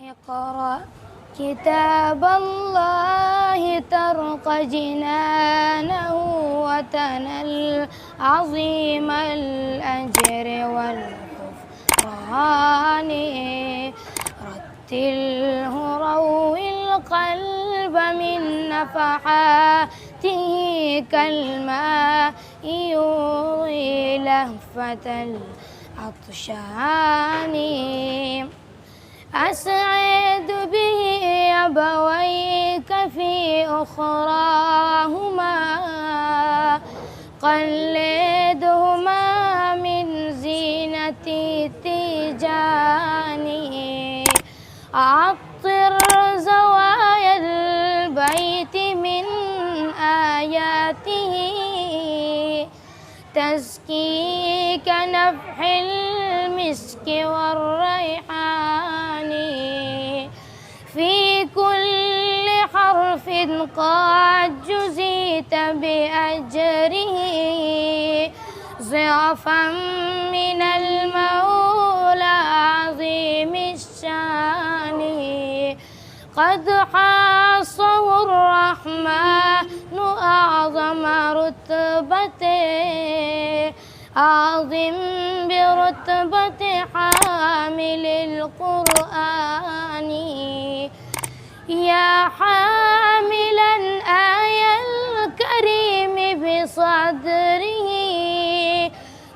اقرأ كتاب الله ترق جنانه وتنل عظيم الأجر والغفران. رتله روي القلب من نفحاته كالماء يروي لهفة العطشان. أسعد به أبويك في أخراهما قلدهما من زينة تيجاني. عطر زوايا البيت من آياته تزكي كنفح المسك والريحان. في كل حرف قد جزيت بأجره ضعفا من المولى عظيم الشان. قد حاصه الرحمن أعظم رتبته أعظم برتبة حامل القرآن. يا حاملا آي الكريم بصدره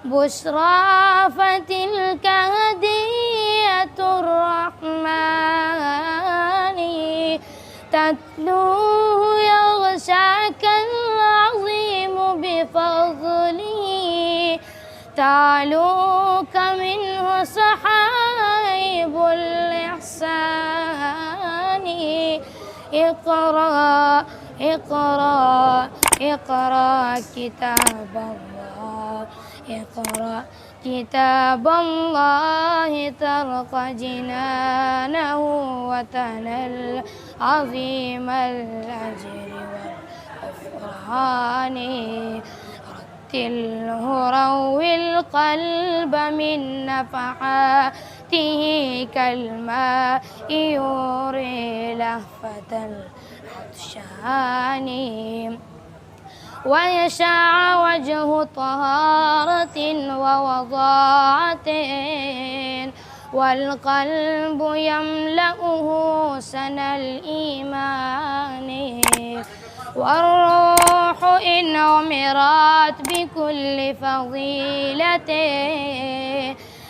بشرى فتلك هدية الرحمن. تتلوه يغشاك العظيم بفضله تعلوك منه سحائب الإحسان. اقرأ اقرأ اقرأ كتاب الله اقرأ كتاب الله ترق جنانه وتنل عظيم الأجر والغفران. رتله روي القلب من نفحاته كالماء يوري لهفة العطشان. ويشع وجه طهارة ووضاعة والقلب يملأه سنى الإيمان. والروح إن أمرت بكل فضيلة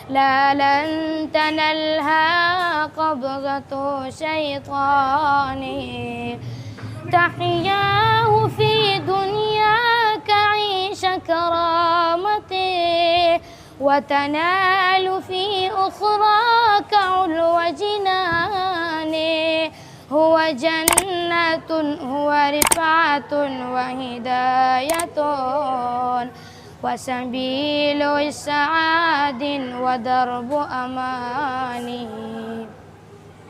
لا لن تنلها قبضة شيطان. تحياه في دنياك عيش كرامته وتنال في أخراك علو جنانه. هو جنة هو رفعة وهداية وسبيل إسعاد ودرب أمان.